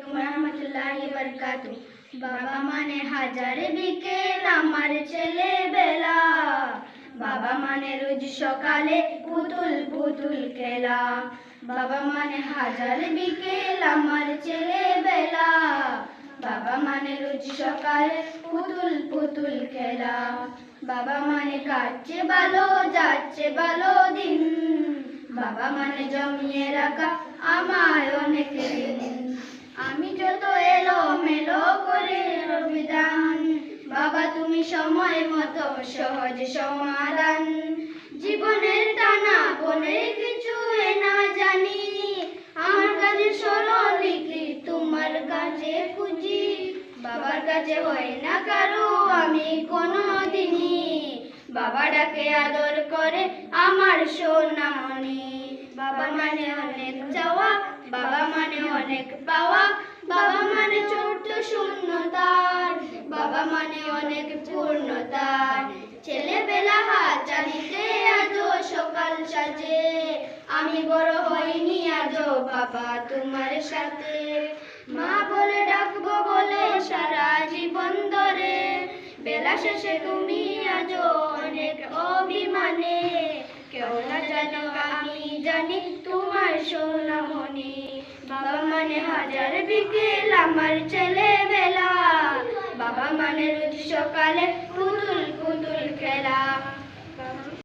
রহমতুল্লাহি বারাকাতু। বাবা মানে হাজার বিকেল আমার ছেলেবেলা, বাবা মানে রোজ সকালে পুতুল পুতুল খেলা। বাবা মানে হাজার বিকেল আমার ছেলেবেলা, বাবা মানে রোজ সকালে পুতুল পুতুল খেলা। বাবা মানে কাটছে ভালো যাচ্ছে ভালো দিন, বাবা মানে জমিয়ে রাখা আমার অনেক ঋণ। আমি যত এলো মেলো করে বিধান, বাবা তুমি সময় মতো সহজ সমাধান। জীবনের টানা বনে কিছু না জানি, আমার কাছে স্মরণ লিখি তোমার কাছে খুঁজি। বাবার কাছে হয় না কারো আমি কোনো দিনই, বাবা ডাকে আদর করে আমার সোনামণি। বাবা মানে অনেক চাওয়া, বাবা মানে অনেক পাওয়া, বাবা মানে ছোট্ট শূন্যতার, বাবা মানে অনেক পূর্ণতার। ছেলেবেলা হাতছানিতে আজও সকাল সাজে, আমি বড় হইনি আজও বাবা তোমার সাথে। মা বলে ডাকবো বলে সারা জীবন ধরে, বেলা শেষে তুমি আজও অনেক অভিমানে। কেউ না জানো আমি জানি তোমার সোনামণি। বাবা মানে হাজার বিকেল আমার ছেলেবেলা, বাবা মানে রোজ সকালে পুতুল পুতুল খেলা।